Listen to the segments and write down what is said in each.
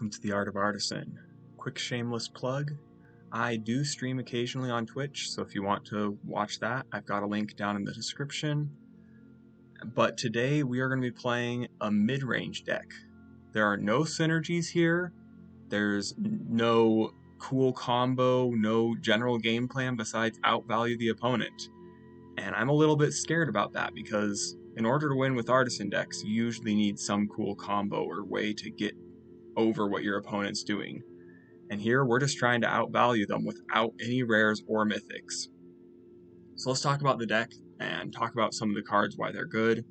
Welcome to the Art of Artisan. Quick shameless plug. I do stream occasionally on Twitch, so if you want to watch that, I've got a link down in the description. But today we are going to be playing a mid-range deck. There are no synergies here. There's no cool combo, no general game plan besides outvalue the opponent. And I'm a little bit scared about that because in order to win with Artisan decks, you usually need some cool combo or way to get over what your opponent's doing. And here we're just trying to outvalue them without any rares or mythics. So let's talk about the deck and talk about some of the cards, why they're good.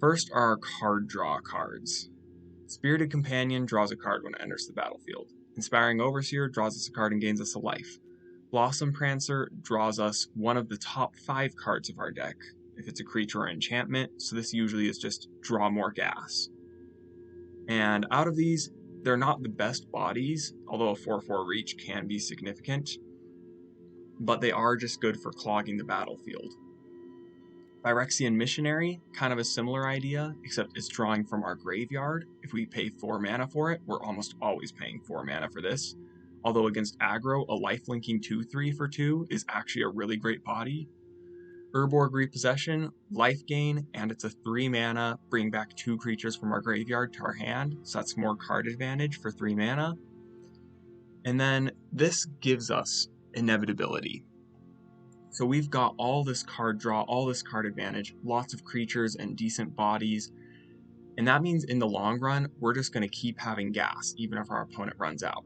First are our card draw cards. Spirited Companion draws a card when it enters the battlefield. Inspiring Overseer draws us a card and gains us a life. Blossom Prancer draws us one of the top 5 cards of our deck if it's a creature or enchantment, so this usually is just draw more gas. And out of these, they're not the best bodies, although a 4/4 reach can be significant, but they are just good for clogging the battlefield. Phyrexian Missionary, kind of a similar idea, except it's drawing from our graveyard. If we pay 4 mana for it, we're almost always paying 4 mana for this. Although against aggro, a life-linking 2/3 for 2 is actually a really great body. Urborg Repossession, life gain, and it's a 3 mana, bring back 2 creatures from our graveyard to our hand, so that's more card advantage for 3 mana. And then this gives us inevitability. So we've got all this card draw, all this card advantage, lots of creatures and decent bodies, and that means in the long run, we're just going to keep having gas, even if our opponent runs out.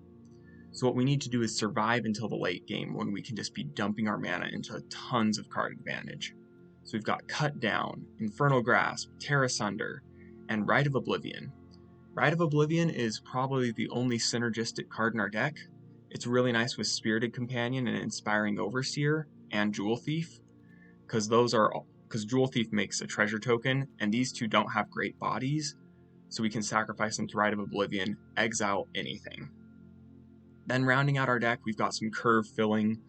So what we need to do is survive until the late game when we can just be dumping our mana into tons of card advantage. So we've got Cut Down, Infernal Grasp, Tear Asunder, and Rite of Oblivion. Rite of Oblivion is probably the only synergistic card in our deck. It's really nice with Spirited Companion and Inspiring Overseer and Jewel Thief, because Jewel Thief makes a treasure token, and these two don't have great bodies, so we can sacrifice them to Rite of Oblivion, exile anything. Then rounding out our deck, we've got some curve filling,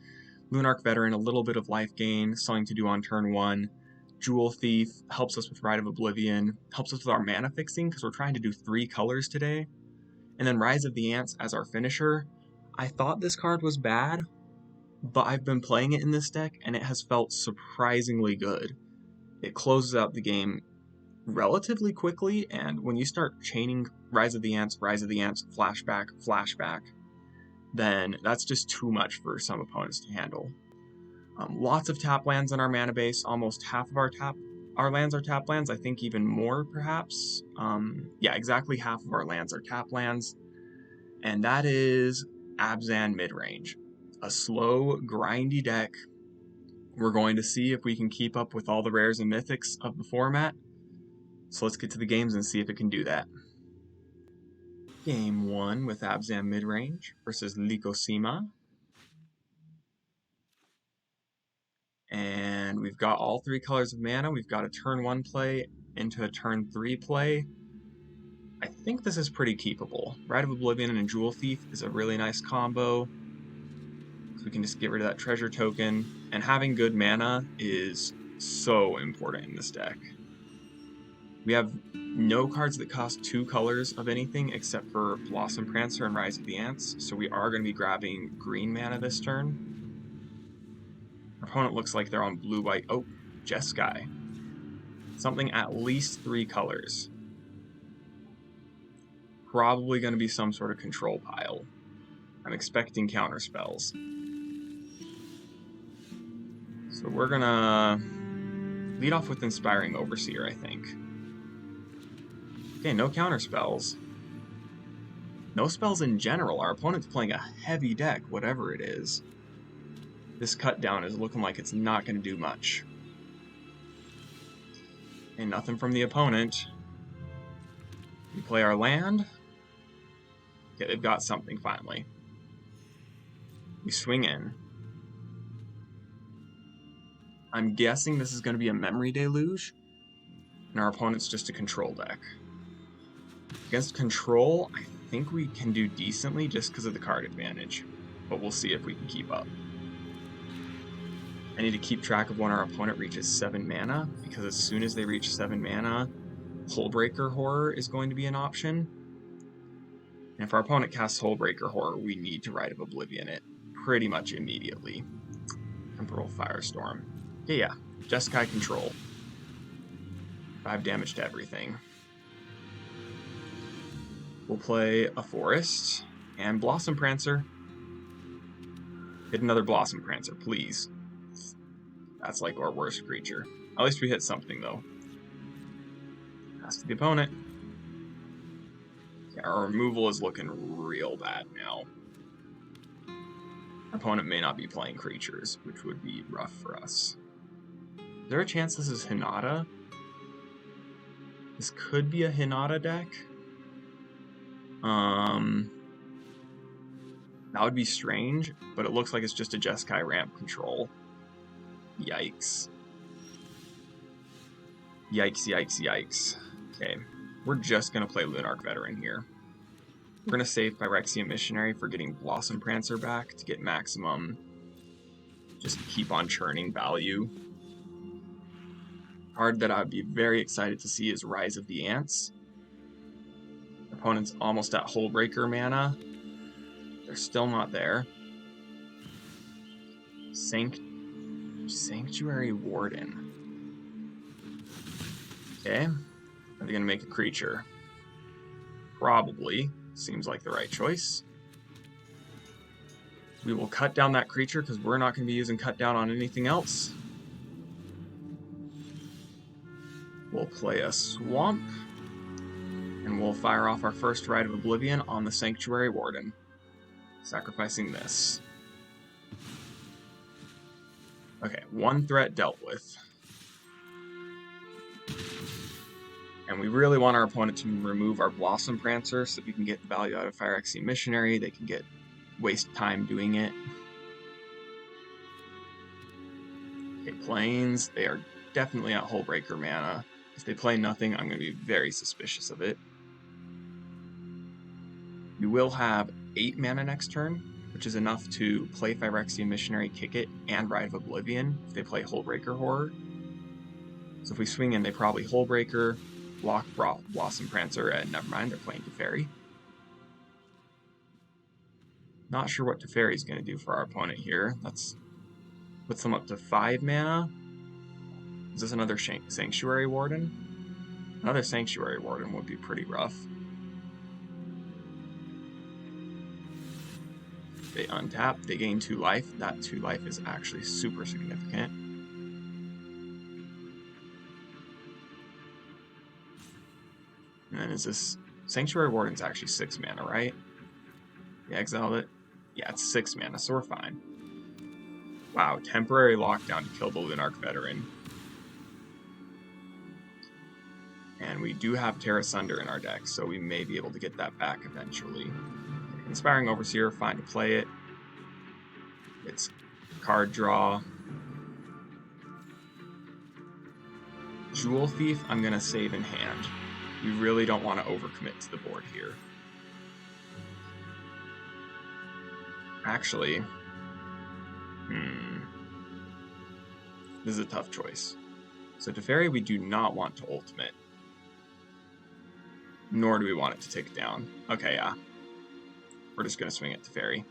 Lunarch Veteran, a little bit of life gain, something to do on turn 1. Jewel Thief helps us with Rite of Oblivion, helps us with our mana fixing because we're trying to do 3 colors today. And then Rise of the Ants as our finisher. I thought this card was bad, but I've been playing it in this deck and it has felt surprisingly good. It closes out the game relatively quickly, and when you start chaining Rise of the Ants, flashback, flashback, then that's just too much for some opponents to handle. Lots of tap lands in our mana base. Almost half of our lands are tap lands. I think even more, perhaps. Yeah, exactly half of our lands are tap lands. And that is Abzan Midrange. A slow, grindy deck. We're going to see if we can keep up with all the rares and mythics of the format. So let's get to the games and see if it can do that. Game 1 with Abzan Midrange versus Likosima. And we've got all 3 colors of mana. We've got a turn 1 play into a turn 3 play. I think this is pretty keepable. Rite of Oblivion and Jewel Thief is a really nice combo. So we can just get rid of that treasure token. And having good mana is so important in this deck. We have no cards that cost 2 colors of anything except for Blossom Prancer and Rise of the Ants, so we are going to be grabbing green mana this turn. Our opponent looks like they're on blue-white. Oh, JeskAi. Something at least 3 colors. Probably going to be some sort of control pile. I'm expecting counter spells. So we're going to lead off with Inspiring Overseer, I think. Okay, no counter spells. No spells in general. Our opponent's playing a heavy deck, whatever it is. This cut down is looking like it's not going to do much. And nothing from the opponent. We play our land. Okay, they've got something finally. We swing in. I'm guessing this is going to be a Memory Deluge, and our opponent's just a control deck. Against control, I think we can do decently just because of the card advantage, but we'll see if we can keep up. I need to keep track of when our opponent reaches 7 mana, because as soon as they reach 7 mana, Hullbreaker Horror is going to be an option. And if our opponent casts Hullbreaker Horror, we need to Rite of Oblivion it pretty much immediately. Temporal Firestorm. Yeah, JeskAi Control. 5 damage to everything. We'll play a Forest and Blossom Prancer. Hit another Blossom Prancer, please. That's like our worst creature. At least we hit something, though. Pass to the opponent. Yeah, our removal is looking real bad now. Our opponent may not be playing creatures, which would be rough for us. Is there a chance this is Hinata? This could be a Hinata deck. That would be strange, but it looks like it's just a JeskAi ramp control. Yikes. Yikes, yikes, yikes. Okay, we're just going to play Lunarch Veteran here. We're going to save Phyrexian Missionary for getting Blossom Prancer back to get maximum, just keep on churning value. Card that I'd be very excited to see is Rise of the Ants. Opponent's almost at Hullbreaker mana. They're still not there. Sanctuary Warden. Okay. Are they going to make a creature? Probably. Seems like the right choice. We will cut down that creature because we're not going to be using cut down on anything else. We'll play a Swamp. And we'll fire off our first Rite of Oblivion on the Sanctuary Warden. Sacrificing this. Okay, one threat dealt with. And we really want our opponent to remove our Blossom Prancer so that we can get value out of Phyrexian Missionary. They can waste time doing it. Okay, Plains. They are definitely at Hullbreaker mana. If they play nothing, I'm going to be very suspicious of it. We will have 8 mana next turn, which is enough to play Phyrexian Missionary, kick it, and Rite of Oblivion if they play Hullbreaker Horror. So if we swing in, they probably Hullbreaker, block Blossom Prancer, and never mind, they're playing Teferi. Not sure what Teferi is going to do for our opponent here. That's puts them up to 5 mana. Is this another Sanctuary Warden? Another Sanctuary Warden would be pretty rough. They untap, they gain 2 life. That 2 life is actually super significant. And then is this Sanctuary Warden's actually 6 mana, right? They exiled it. Yeah, it's 6 mana, so we're fine. Wow, temporary lockdown to kill the Lunarch Veteran. And we do have Terra Sunder in our deck, so we may be able to get that back eventually. Inspiring Overseer, fine to play it. It's card draw. Jewel Thief, I'm going to save in hand. We really don't want to overcommit to the board here. Actually, this is a tough choice. So Teferi, we do not want to ultimate. Nor do we want it to take down. Okay, yeah. We're just going to swing at Teferi.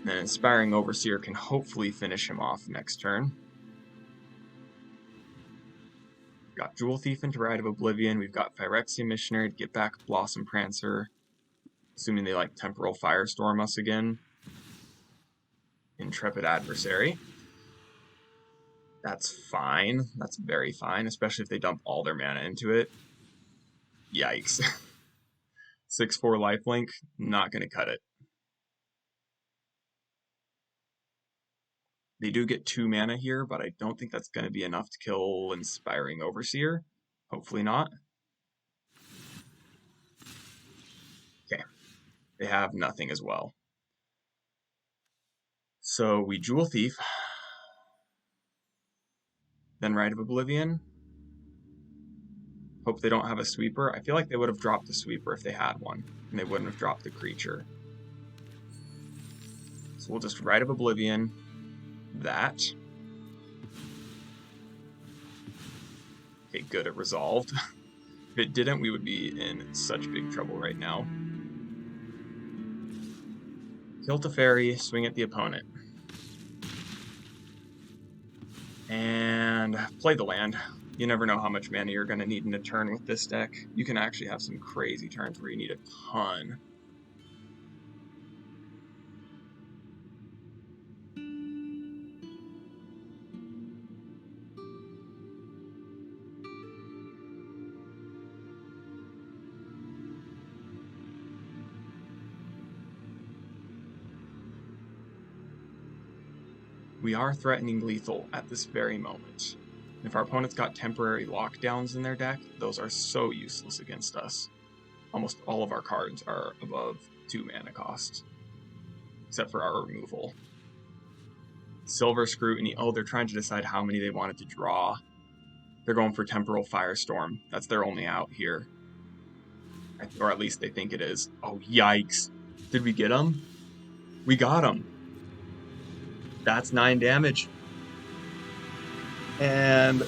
Then Inspiring Overseer can hopefully finish him off next turn. We've got Jewel Thief into Rite of Oblivion. We've got Phyrexian Missionary to get back Blossom Prancer. Assuming they like Temporal Firestorm us again. Intrepid Adversary. That's fine. That's very fine, especially if they dump all their mana into it. Yikes. 6/4 lifelink, not going to cut it. They do get 2 mana here, but I don't think that's going to be enough to kill Inspiring Overseer. Hopefully not. Okay. They have nothing as well. So we Jewel Thief. Then Rite of Oblivion. Hope they don't have a sweeper. I feel like they would have dropped the sweeper if they had one, and they wouldn't have dropped the creature. So we'll just Rite of Oblivion that. Okay, good, it resolved. If it didn't, we would be in such big trouble right now. Tilt a fairy, swing at the opponent. And play the land. You never know how much mana you're going to need in a turn with this deck. You can actually have some crazy turns where you need a ton. We are threatening lethal at this very moment. If our opponent's got temporary lockdowns in their deck, those are so useless against us. Almost all of our cards are above 2 mana cost, except for our removal. Silver Scrutiny, oh, they're trying to decide how many they wanted to draw. They're going for Temporal Firestorm. That's their only out here. Or at least they think it is. Oh, yikes. Did we get him? We got him. That's 9 damage. And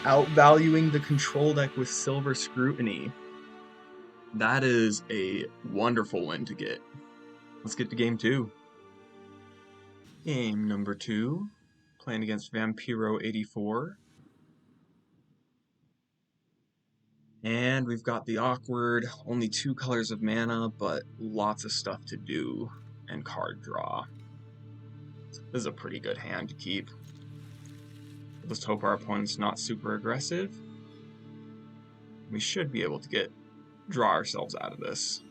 outvaluing the control deck with Silver Scrutiny. That is a wonderful win to get. Let's get to game 2. Game number 2. Playing against Vampiro84. And we've got the awkward, only 2 colors of mana, but lots of stuff to do and card draw. This is a pretty good hand to keep. We'll just hope our opponent's not super aggressive. We should be able to draw ourselves out of this.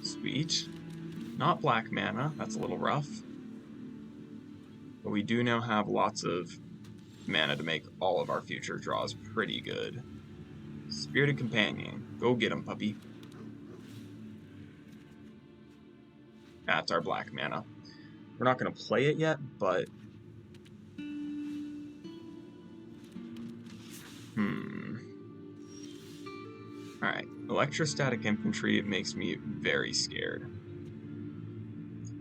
Sweet. Not black mana, that's a little rough. But we do now have lots of mana to make all of our future draws pretty good. Spirited Companion. Go get him, puppy. That's our black mana. We're not going to play it yet, but... Alright, Electrostatic Infantry makes me very scared.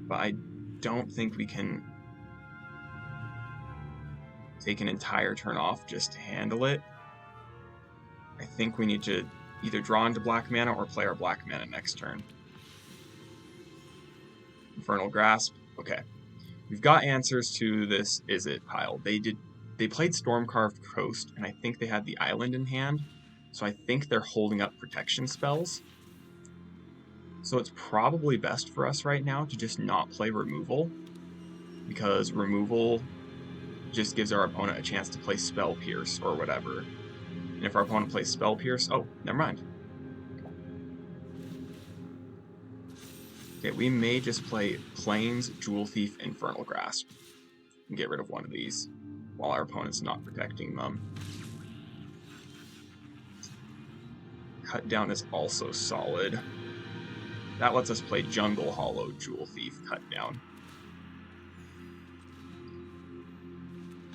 But I don't think we can take an entire turn off just to handle it. I think we need to either draw into black mana or play our black mana next turn. Infernal Grasp. Okay. We've got answers to this Izzet pile. They played Stormcarved Coast, and I think they had the island in hand. So I think they're holding up protection spells. So it's probably best for us right now to just not play removal, because removal just gives our opponent a chance to play Spell Pierce or whatever. And if our opponent plays Spell Pierce, oh, never mind. Okay, we may just play Plains, Jewel Thief, Infernal Grasp, and get rid of one of these while our opponent's not protecting them. Cut Down is also solid. That lets us play Jungle Hollow, Jewel Thief, Cut Down.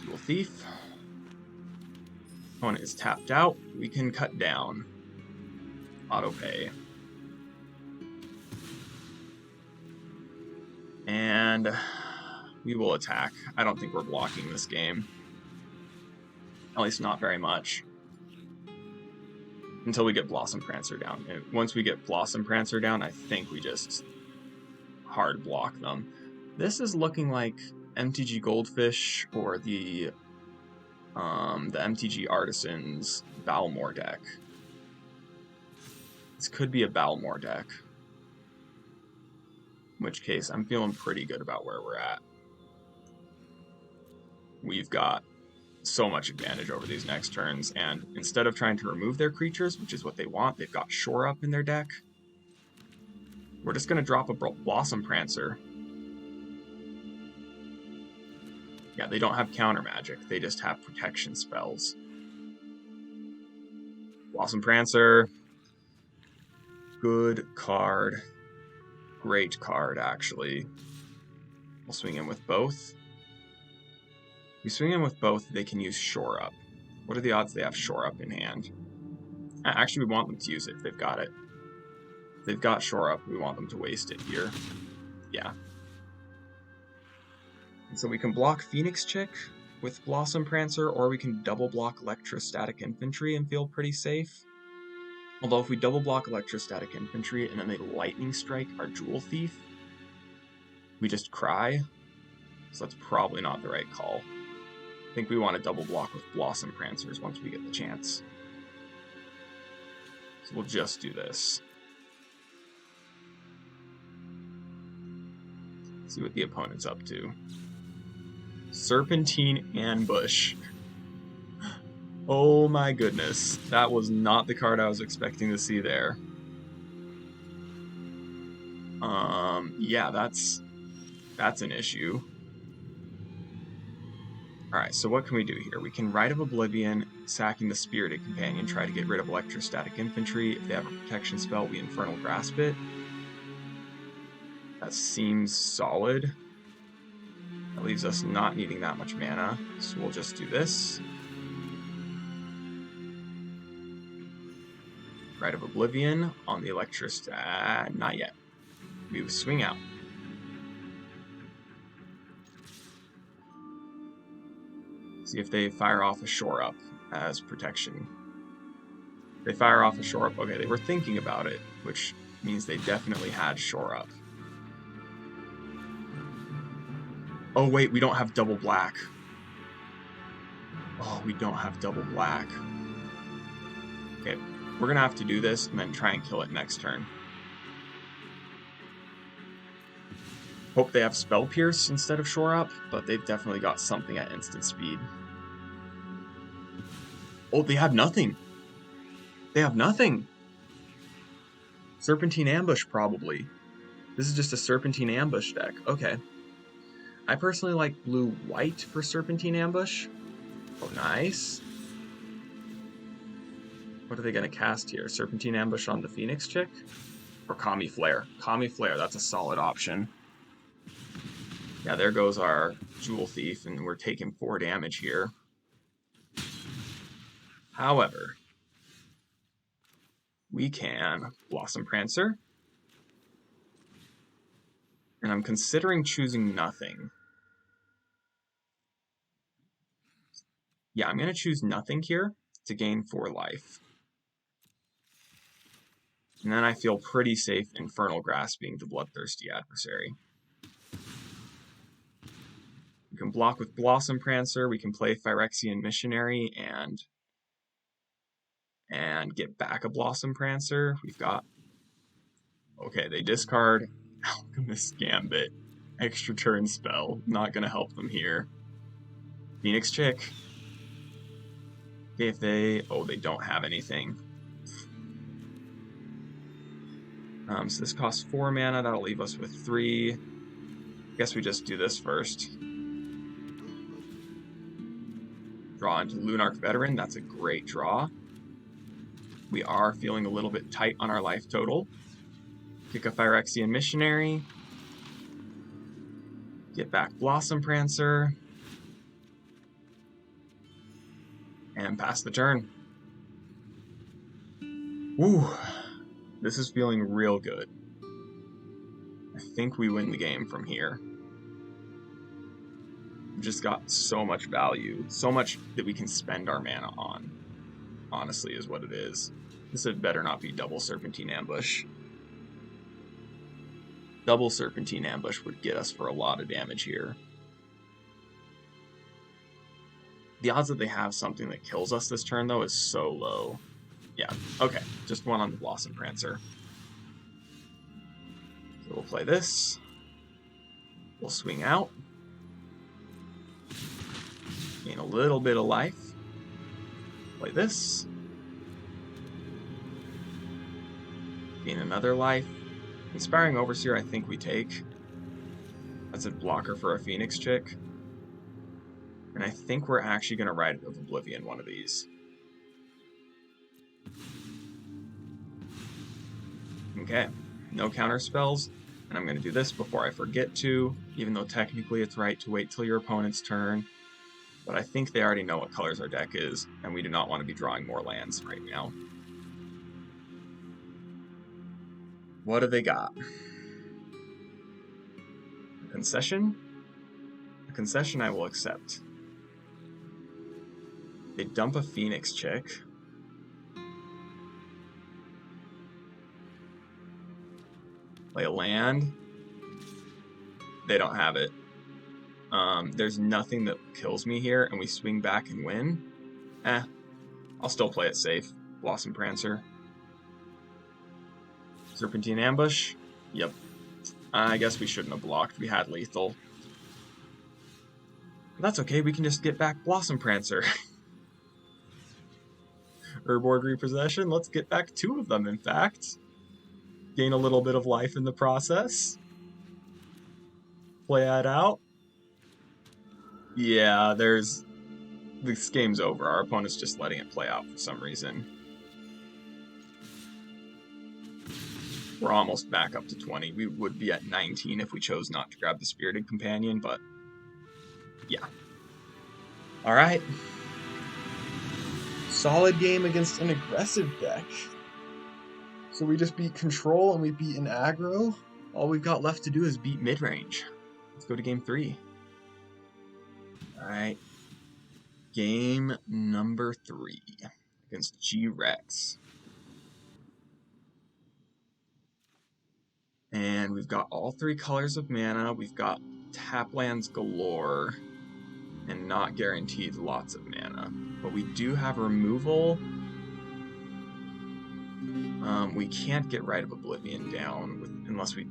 Jewel Thief. Opponent is tapped out. We can cut down. Auto pay. And we will attack. I don't think we're blocking this game. At least not very much. Until we get Blossom Prancer down. And once we get Blossom Prancer down, I think we just hard block them. This is looking like MTG Goldfish or the MTG Artisans Balmor deck. This could be a Balmor deck. In which case, I'm feeling pretty good about where we're at. We've got so much advantage over these next turns, and instead of trying to remove their creatures, which is what they want, they've got Shore Up in their deck. We're just going to drop a Blossom Prancer. Yeah, they don't have counter magic, they just have protection spells. Blossom Prancer. Good card. Great card, actually. We'll swing in with both. If we swing in with both, they can use Shore Up. What are the odds they have Shore Up in hand? Actually, we want them to use it if they've got it. If they've got Shore Up, we want them to waste it here. Yeah. And so we can block Phoenix Chick, with Blossom Prancer, or we can double block Electrostatic Infantry and feel pretty safe. Although if we double block Electrostatic Infantry and then they Lightning Strike our Jewel Thief, we just cry. So that's probably not the right call. I think we want to double block with Blossom Prancers once we get the chance. So we'll just do this. See what the opponent's up to. Serpentine Ambush. Oh my goodness. That was not the card I was expecting to see there. Yeah, that's an issue. Alright, so what can we do here? We can Rite of Oblivion, sacking the Spirited Companion, try to get rid of Electrostatic Infantry. If they have a protection spell, we Infernal Grasp it. That seems solid. That leaves us not needing that much mana, so we'll just do this. Rite of Oblivion on the Electrostatic... not yet. We swing out. See if they fire off a Shore Up as protection. They fire off a Shore Up. Okay, they were thinking about it, which means they definitely had Shore Up. Oh wait, we don't have double black. Oh, we don't have double black. Okay, we're gonna have to do this and then try and kill it next turn. Hope they have Spell Pierce instead of Shore Up, but they've definitely got something at instant speed. Oh, they have nothing. They have nothing. Serpentine Ambush, probably. This is just a Serpentine Ambush deck. Okay. I personally like blue-white for Serpentine Ambush. Oh, nice. What are they going to cast here? Serpentine Ambush on the Phoenix chick? Or Kami Flare? Kami Flare, that's a solid option. Yeah, there goes our Jewel Thief, and we're taking 4 damage here. However, we can Blossom Prancer. And I'm considering choosing nothing. Yeah, I'm going to choose nothing here to gain 4 life. And then I feel pretty safe Infernal Grasping the Bloodthirsty Adversary. We can block with Blossom Prancer, we can play Phyrexian Missionary and get back a Blossom Prancer. We've got... Okay, they discard Alchemist Gambit. Extra turn spell. Not going to help them here. Phoenix Chick. Okay, if they... Oh, they don't have anything. So this costs 4 mana. That'll leave us with 3. I guess we just do this first. Draw into Lunarch Veteran. That's a great draw. We are feeling a little bit tight on our life total. Kick a Phyrexian Missionary. Get back Blossom Prancer. And pass the turn. Woo! This is feeling real good. I think we win the game from here. We've just got so much value. So much that we can spend our mana on. Honestly, is what it is. This had better not be double Serpentine Ambush. Double Serpentine Ambush would get us for a lot of damage here. The odds that they have something that kills us this turn, though, is so low. Yeah, okay. Just one on the Blossom Prancer. So we'll play this. We'll swing out. Gain a little bit of life. Play this. Gain another life. Inspiring Overseer, I think we take. That's a blocker for a Phoenix chick. And I think we're actually going to Rite of Oblivion one of these. Okay, no counter spells. And I'm going to do this before I forget to, even though technically it's right to wait till your opponent's turn. But I think they already know what colors our deck is, and we do not want to be drawing more lands right now. What do they got? A concession? A concession I will accept. They dump a Phoenix Chick. Play a land. They don't have it. There's nothing that kills me here, and we swing back and win. I'll still play it safe. Blossom Prancer. Serpentine Ambush. Yep. I guess we shouldn't have blocked. We had lethal. But that's okay. We can just get back Blossom Prancer. Urborg Repossession. Let's get back 2 of them, in fact. Gain a little bit of life in the process. Play that out. Yeah, this game's over. Our opponent's just letting it play out for some reason. We're almost back up to 20. We would be at 19 if we chose not to grab the Spirited Companion, but yeah. Alright. Solid game against an aggressive deck. So we just beat Control and we beat an aggro. All we've got left to do is beat Midrange. Let's go to game 3. Alright. Game number 3 against G-Rex. And we've got all 3 colors of mana. We've got tap lands galore and not guaranteed lots of mana. But we do have removal. We can't get Rite of Oblivion down unless we...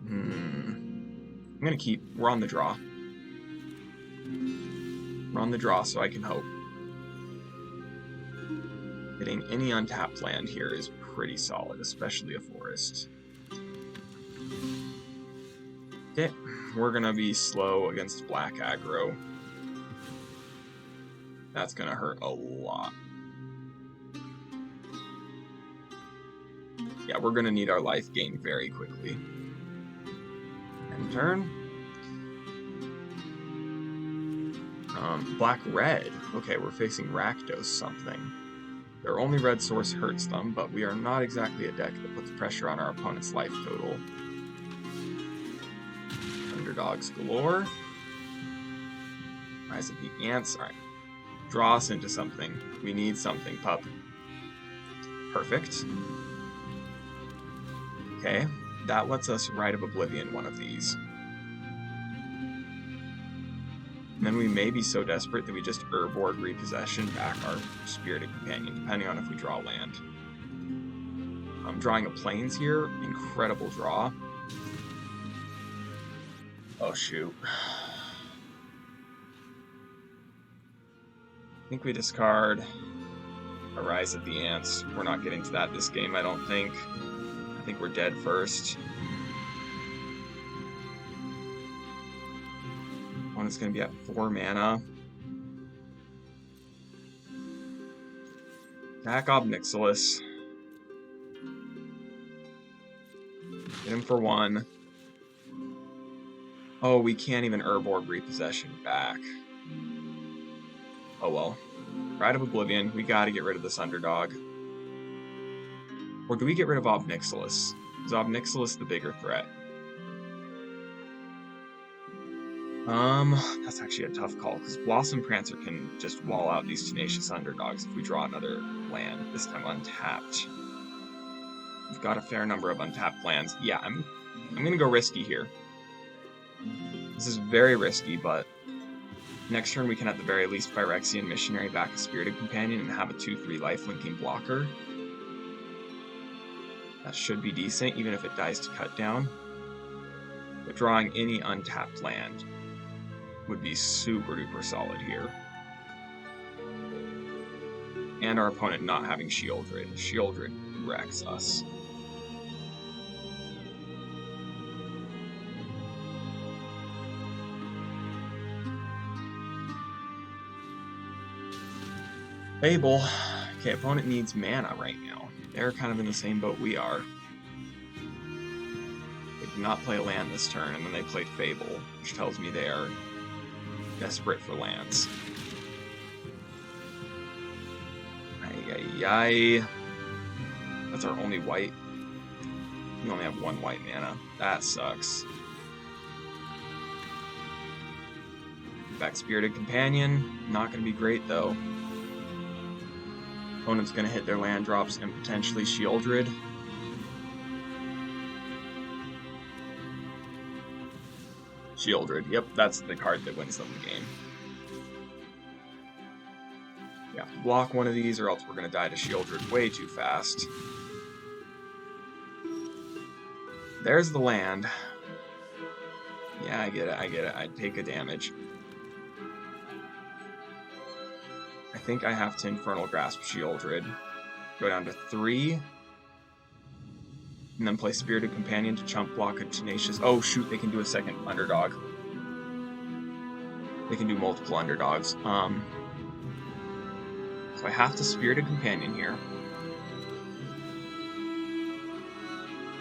I'm going to keep... We're on the draw. We're on the draw, so I can hope. Getting any untapped land here is pretty solid, especially a forest. Okay, we're going to be slow against black aggro. That's going to hurt a lot. Yeah, we're going to need our life gain very quickly. End turn. Black-red. Okay, we're facing Rakdos something. Their only red source hurts them, but we are not exactly a deck that puts pressure on our opponent's life total. Underdogs galore. Rise of the Ants. Alright. Draw us into something. We need something, pup. Perfect. Okay, that lets us Rite of Oblivion one of these. And then we may be so desperate that we just Urborg Repossession back our Spirited Companion, depending on if we draw land. I'm drawing a Plains here. Incredible draw. Oh, shoot. I think we discard a Rise of the Ants. We're not getting to that this game, I don't think. I think we're dead first. Opponent's going to be at 4 mana. Attack Obnixilis. Hit him for 1. Oh, we can't even Urborg Repossession back. Oh well. Rite of Oblivion. We gotta get rid of this underdog. Or do we get rid of Obnixilis? Is Obnixilis the bigger threat? That's actually a tough call, because Blossom Prancer can just wall out these tenacious underdogs if we draw another land, this time untapped. We've got a fair number of untapped lands. Yeah, I'm gonna go risky here. This is very risky, but next turn we can at the very least Phyrexian Missionary back a Spirited Companion and have a 2/3 lifelinking blocker. That should be decent, even if it dies to cut down. But drawing any untapped land would be super duper solid here. And our opponent not having Shieldred. Shieldred wrecks us. Fable. Okay, opponent needs mana right now. They're kind of in the same boat we are. They did not play land this turn, and then they played Fable, which tells me they are desperate for lands. Ay. That's our only white. We only have 1 white mana. That sucks. Back Spirited Companion. Not going to be great, though. Opponent's going to hit their land drops and potentially Shieldred. Shieldred, yep, that's the card that wins them the game. Yeah, block one of these or else we're going to die to Shieldred way too fast. There's the land. Yeah, I get it, I'd take a damage. I think I have to Infernal Grasp Shieldred. Go down to 3. And then play Spirited Companion to chump block a Tenacious... Oh shoot, they can do a second underdog. They can do multiple underdogs. So I have to Spirited Companion here.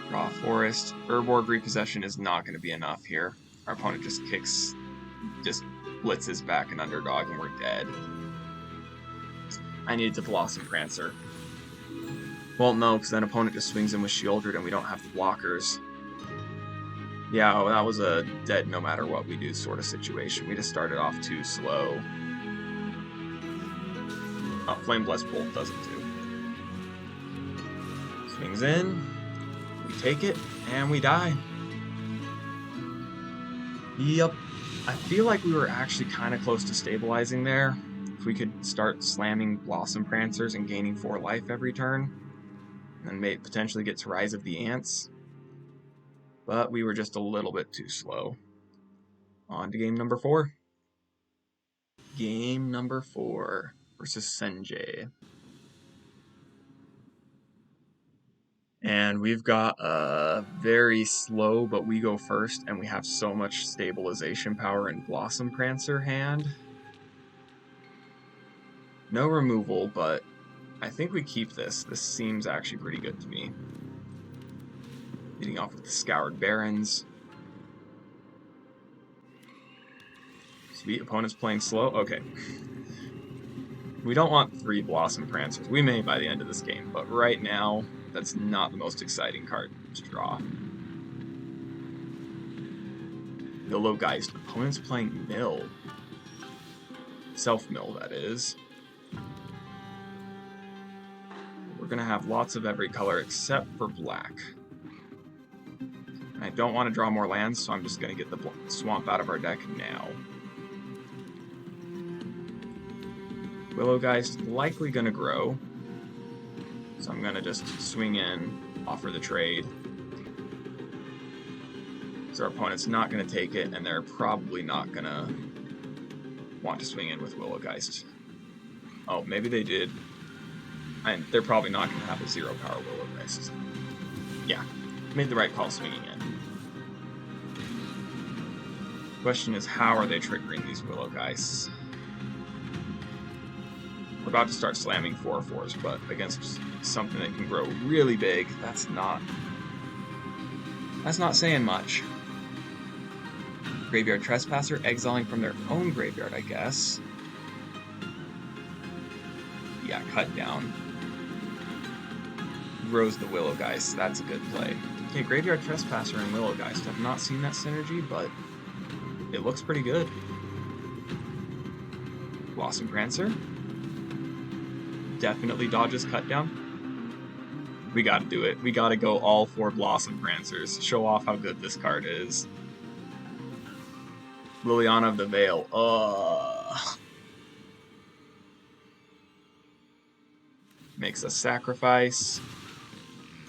Draw a Forest. Urborg Repossession is not going to be enough here. Our opponent just blitzes back an underdog and we're dead. I needed to Blossom Prancer. Well, no, because then opponent just swings in with Shieldred and we don't have the blockers. Yeah, well, that was a dead no matter what we do sort of situation. We just started off too slow. Oh, Flame Blessed Bolt does it too. Swings in, we take it, and we die. Yep. I feel like we were actually kind of close to stabilizing there. If we could start slamming Blossom Prancers and gaining 4 life every turn, and may potentially get to Rise of the Ants. But we were just a little bit too slow. On to game number 4. Game number 4 versus Senjay. And we've got a very slow, but we go first, and we have so much stabilization power in Blossom Prancer hand. No removal, but I think we keep this. This seems actually pretty good to me. Leading off with the Scoured Barrens. Sweet, opponent's playing slow. Okay. We don't want 3 Blossom Prancers. We may by the end of this game, but right now, that's not the most exciting card to draw. Willow-Geist. Opponent's playing Mill. Self-Mill, that is. We're going to have lots of every color except for black. And I don't want to draw more lands, so I'm just going to get the swamp out of our deck now. Willow-Geist likely going to grow. So I'm going to just swing in, offer the trade. So our opponent's not going to take it, and they're probably not going to want to swing in with Willow-Geist. Oh, maybe they did. And they're probably not going to have a 0-power Willow-Geist. Yeah, made the right call swinging in. Question is, how are they triggering these Willow-Geists? We're about to start slamming 4/4s, but against something that can grow really big, that's not saying much. Graveyard Trespasser, exiling from their own graveyard, I guess. Yeah, cut down. Grows the Willow-Geist, that's a good play. Okay, Graveyard Trespasser and Willow-Geist. I've not seen that synergy, but it looks pretty good. Blossom Prancer. Definitely dodges cut down. We gotta do it. We gotta go all 4 Blossom Prancers. Show off how good this card is. Liliana of the Veil. Makes a sacrifice.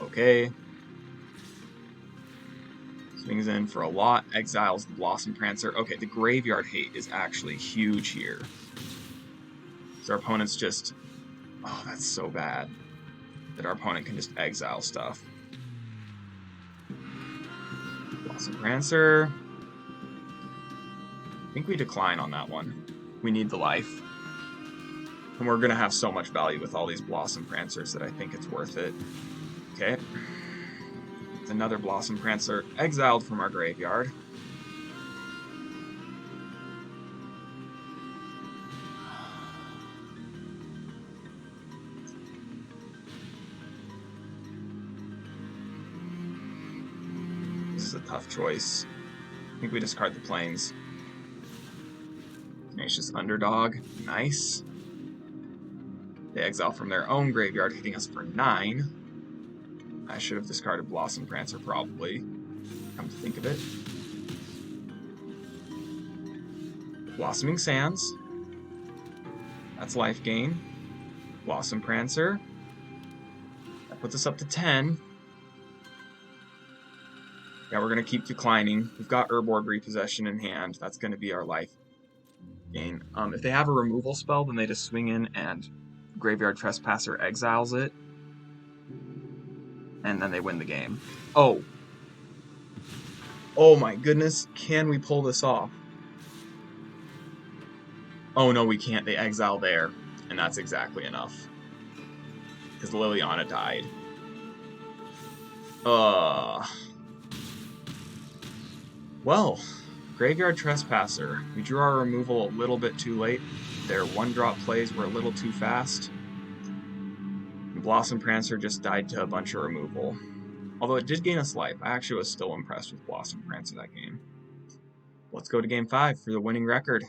Okay. Swings in for a lot. Exiles the Blossom Prancer. Okay, the Graveyard Hate is actually huge here. So our opponent's just... Oh, that's so bad. That our opponent can just exile stuff. Blossom Prancer. I think we decline on that one. We need the life. And we're going to have so much value with all these Blossom Prancers that I think it's worth it. Okay. It's another Blossom Prancer exiled from our graveyard. This is a tough choice. I think we discard the Plains. Tenacious Underdog. Nice. They exile from their own graveyard, hitting us for 9. I should have discarded Blossom Prancer, probably, come to think of it. Blossoming Sands. That's life gain. Blossom Prancer. That puts us up to 10. Yeah, we're going to keep declining. We've got Urborg Repossession in hand. That's going to be our life gain. If they have a removal spell, then they just swing in and Graveyard Trespasser exiles it. And then they win the game. Oh. Oh my goodness. Can we pull this off? Oh no, we can't. They exile there. And that's exactly enough. Because Liliana died. Well, Graveyard Trespasser. We drew our removal a little bit too late. Their one-drop plays were a little too fast. And Blossom Prancer just died to a bunch of removal. Although it did gain us life, I actually was still impressed with Blossom Prancer that game. Let's go to Game 5 for the winning record.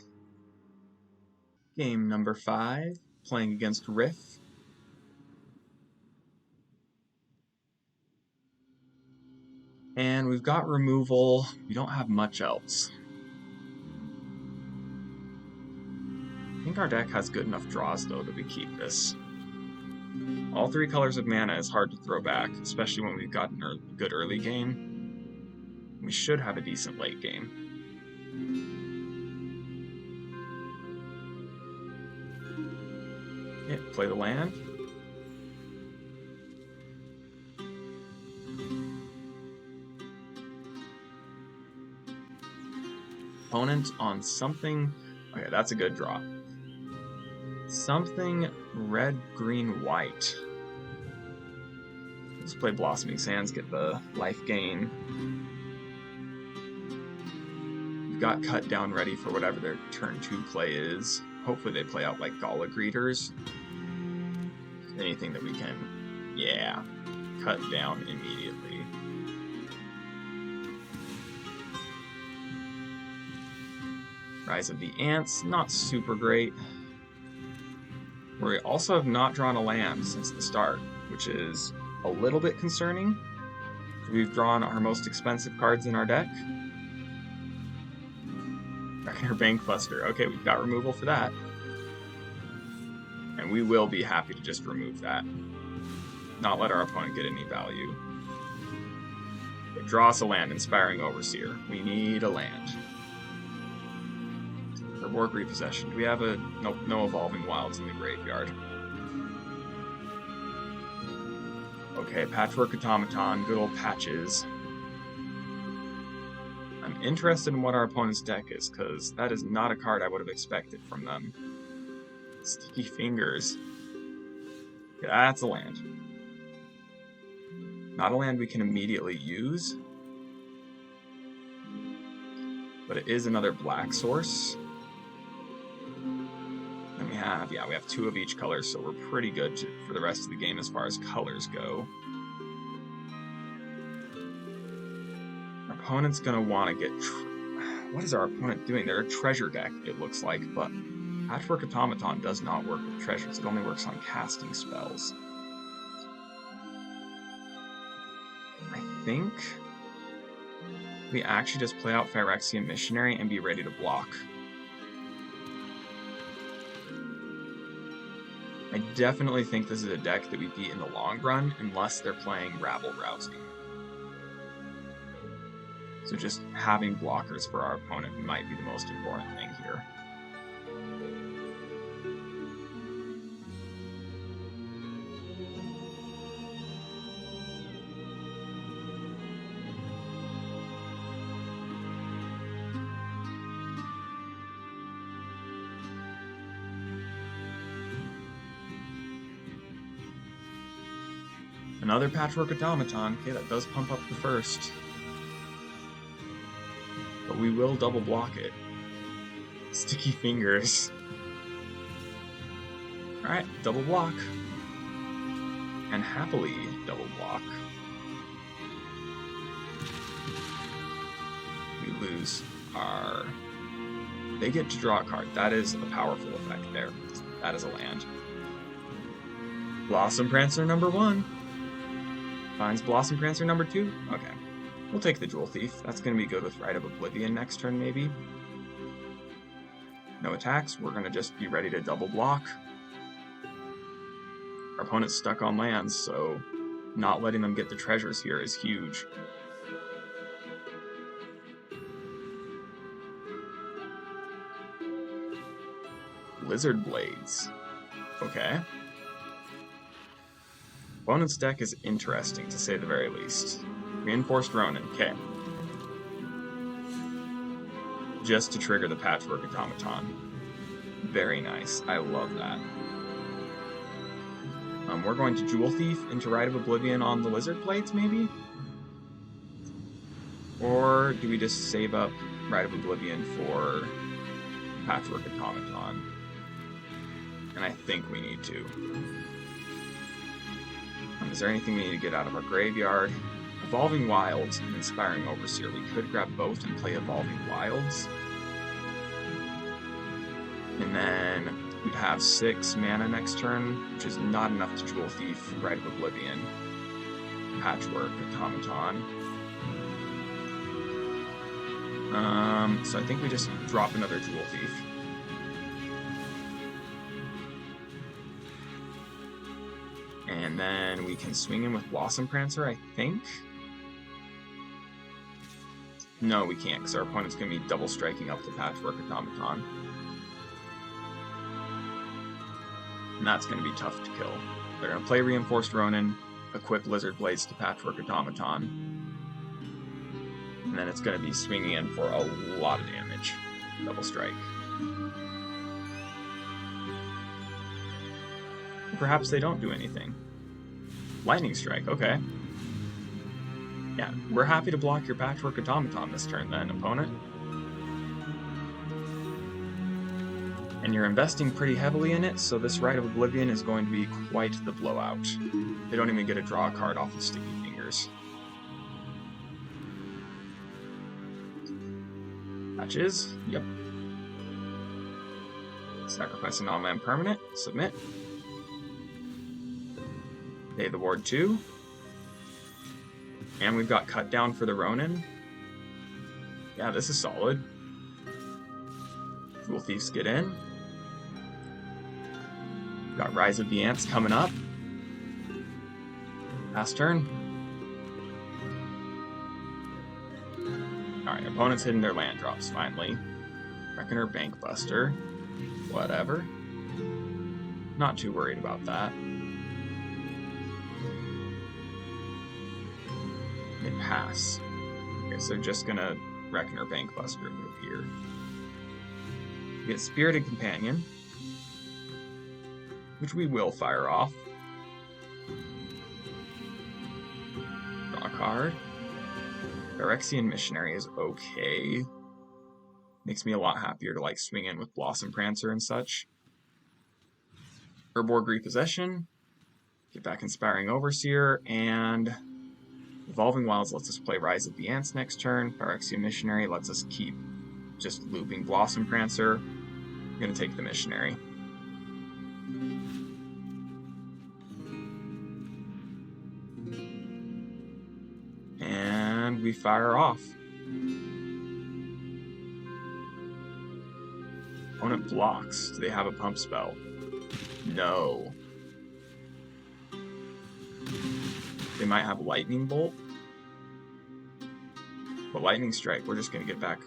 Game number 5, playing against Riff. And we've got removal. We don't have much else. I think our deck has good enough draws, though, that we keep this. All 3 colors of mana is hard to throw back, especially when we've got a good early game. We should have a decent late game. Yeah, play the land. Opponent on something. Okay, that's a good draw. Something red, green, white. Let's play Blossoming Sands, get the life gain. We've got Cut Down ready for whatever their turn 2 play is. Hopefully they play out like Gala Greeters. Anything that we can, yeah, cut down immediately. Rise of the Ants, not super great. We also have not drawn a land since the start, which is a little bit concerning. We've drawn our most expensive cards in our deck. Reckoner Bankbuster. Okay, we've got removal for that. And we will be happy to just remove that. Not let our opponent get any value. Okay, draw us a land, Inspiring Overseer. We need a land. Urborg Repossession. Do we have a... Nope, no Evolving Wilds in the graveyard. Okay, Patchwork Automaton, good old Patches. I'm interested in what our opponent's deck is, because that is not a card I would have expected from them. Sticky Fingers. Yeah, that's a land. Not a land we can immediately use. But it is another black source. And we have 2 of each color, so we're pretty good for the rest of the game as far as colors go. Our opponent's going to want to get... What is our opponent doing? They're a treasure deck, it looks like, but Patchwork Automaton does not work with treasures. It only works on casting spells. I think we actually just play out Phyrexian Missionary and be ready to block. I definitely think this is a deck that we beat in the long run, unless they're playing Rabble Rousing. So just having blockers for our opponent might be the most important thing here. Another Patchwork Automaton. Okay, that does pump up the first. But we will double block it. Sticky Fingers. Alright, double block. And happily double block. We lose our... They get to draw a card. That is a powerful effect there. That is a land. Blossom Prancer number 1. Finds Blossom Prancer number 2. Okay. We'll take the Jewel Thief. That's going to be good with Rite of Oblivion next turn, maybe. No attacks. We're going to just be ready to double block. Our opponent's stuck on lands, so not letting them get the treasures here is huge. Lizard Blades. Okay. Opponent's deck is interesting, to say the very least. Reinforced Ronin, okay. Just to trigger the Patchwork Automaton. Very nice, I love that. We're going to Jewel Thief into Rite of Oblivion on the Lizard Blades, maybe? Or do we just save up Rite of Oblivion for Patchwork Automaton? And I think we need to. Is there anything we need to get out of our graveyard? Evolving Wilds and Inspiring Overseer. We could grab both and play Evolving Wilds. And then we'd have 6 mana next turn, which is not enough to Jewel Thief, Rite of Oblivion, Patchwork, Automaton. So I think we just drop another Jewel Thief. And then we can swing in with Blossom Prancer, I think. No, we can't, because our opponent's going to be double striking up the Patchwork Automaton. And that's going to be tough to kill. They're going to play Reinforced Ronin, equip Lizard Blades to Patchwork Automaton. And then it's going to be swinging in for a lot of damage. Double strike. Perhaps they don't do anything. Lightning Strike, okay. Yeah, we're happy to block your Patchwork Automaton this turn then, opponent. And you're investing pretty heavily in it, so this Rite of Oblivion is going to be quite the blowout. They don't even get to draw a card off of Sticky Fingers. Patches, yep. Sacrifice a non-land permanent, submit. Pay the ward 2. And we've got Cut Down for the Ronin. Yeah, this is solid. Jewel Thieves get in. We've got Rise of the Ants coming up. Last turn. Alright, opponent's hitting their land drops finally. Reckoner, Bankbuster. Whatever. Not too worried about that. They pass. Okay, so just gonna Reckoner, Bankbuster move here. We get Spirited Companion, which we will fire off. Draw a card. Phyrexian Missionary is okay. Makes me a lot happier to like swing in with Blossom Prancer and such. Urborg Repossession. Get back Inspiring Overseer, and Evolving Wilds lets us play Rise of the Ants next turn. Phyrexian Missionary lets us keep just looping Blossom Prancer. I'm going to take the Missionary. And we fire off. Opponent blocks. Do they have a pump spell? No. They might have Lightning Bolt. But Lightning Strike, we're just going to get back.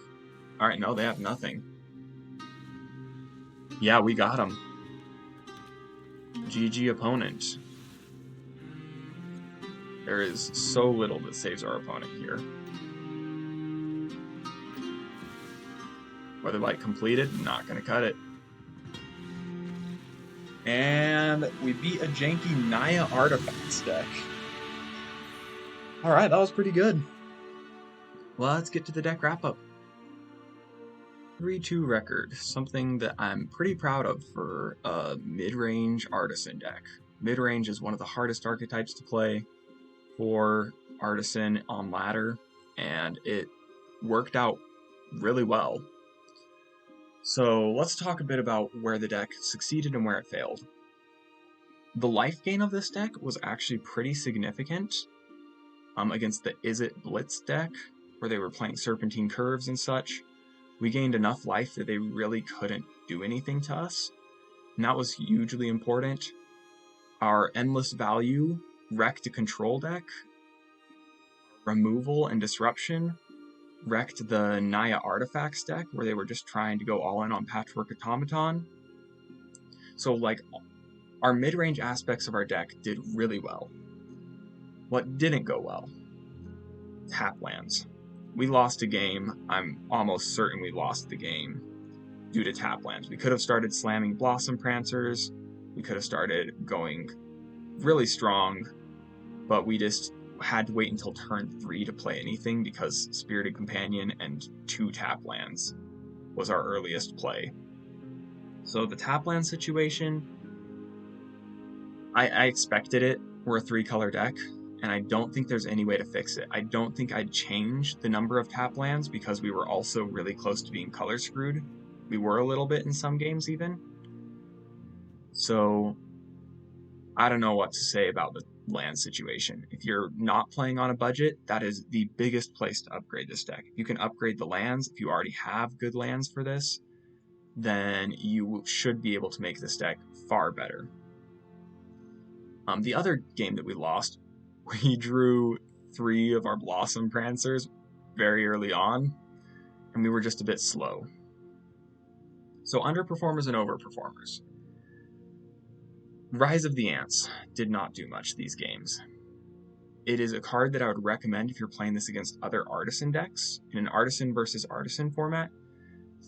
Alright, no, they have nothing. Yeah, we got them. GG opponent. There is so little that saves our opponent here. Weatherlight completed, not going to cut it. And we beat a janky Naya Artifacts deck. Alright, that was pretty good. Well, let's get to the deck wrap-up. 3-2 record, something that I'm pretty proud of for a mid-range Artisan deck. Mid-range is one of the hardest archetypes to play for Artisan on ladder, and it worked out really well. So let's talk a bit about where the deck succeeded and where it failed. The life gain of this deck was actually pretty significant against the Izzet Blitz deck, where they were playing Serpentine Curves and such. We gained enough life that they really couldn't do anything to us, and that was hugely important. Our Endless Value wrecked a control deck. Removal and Disruption wrecked the Naya Artifacts deck, where they were just trying to go all in on Patchwork Automaton. So, like, our mid-range aspects of our deck did really well. What didn't go well? Tap lands. We lost a game. I'm almost certain we lost the game due to tap lands. We could have started slamming Blossom Prancers. We could have started going really strong, but we just had to wait until turn 3 to play anything because Spirited Companion and 2 tap lands was our earliest play. So the tap land situation, I expected it. We're a 3-color deck, and I don't think there's any way to fix it. I don't think I'd change the number of tap lands because we were also really close to being color screwed. We were a little bit in some games even. So I don't know what to say about the land situation. If you're not playing on a budget, that is the biggest place to upgrade this deck. If you can upgrade the lands, if you already have good lands for this, then you should be able to make this deck far better. The other game that we lost, we drew 3 of our Blossom Prancers very early on, and we were just a bit slow. So underperformers and overperformers. Rise of the Ants did not do much these games. It is a card that I would recommend if you're playing this against other Artisan decks. In an Artisan versus Artisan format,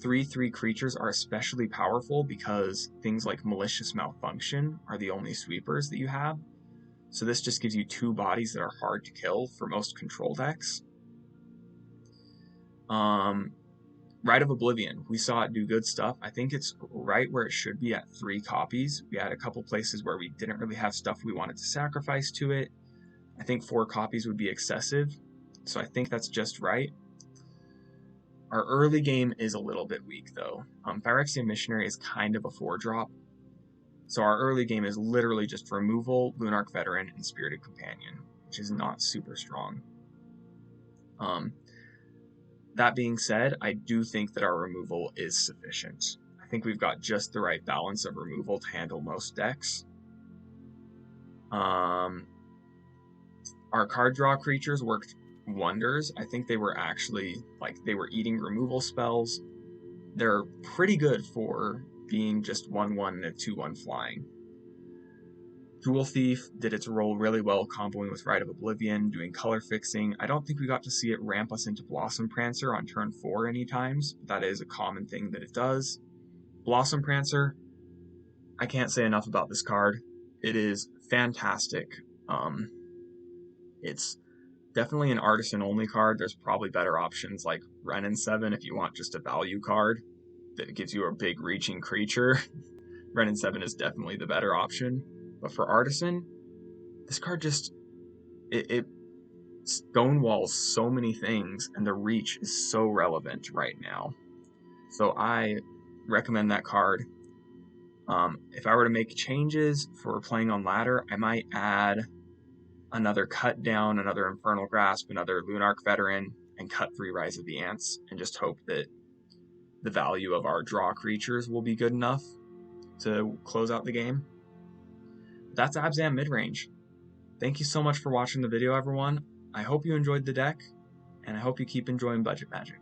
3/3 creatures are especially powerful because things like Malicious Malfunction are the only sweepers that you have. So this just gives you 2 bodies that are hard to kill for most control decks. Rite of Oblivion, we saw it do good stuff. I think it's right where it should be at 3 copies. We had a couple places where we didn't really have stuff we wanted to sacrifice to it. I think 4 copies would be excessive, so I think that's just right. Our early game is a little bit weak, though. Phyrexian Missionary is kind of a 4-drop, so our early game is literally just Removal, Lunarch Veteran, and Spirited Companion, which is not super strong. That being said, I do think that our removal is sufficient. I think we've got just the right balance of removal to handle most decks. Our card draw creatures worked wonders. I think they were actually, they were eating removal spells. They're pretty good for being just 1/1 and a 2/1 flying. Jewel Thief did its role really well, comboing with Rite of Oblivion, doing color fixing. I don't think we got to see it ramp us into Blossom Prancer on turn 4 any times. That is a common thing that it does. Blossom Prancer, I can't say enough about this card. It is fantastic. It's definitely an Artisan-only card. There's probably better options like Renin 7 if you want just a value card that gives you a big reaching creature. Renin 7 is definitely the better option. But for Artisan, this card just, it stonewalls so many things, and the reach is so relevant right now. So I recommend that card. If I were to make changes for playing on ladder, I might add another Cut Down, another Infernal Grasp, another Lunarch Veteran, and cut 3 Rise of the Ants, and just hope that the value of our draw creatures will be good enough to close out the game. That's Abzan Midrange. Thank you so much for watching the video, everyone. I hope you enjoyed the deck, and I hope you keep enjoying Budget Magic.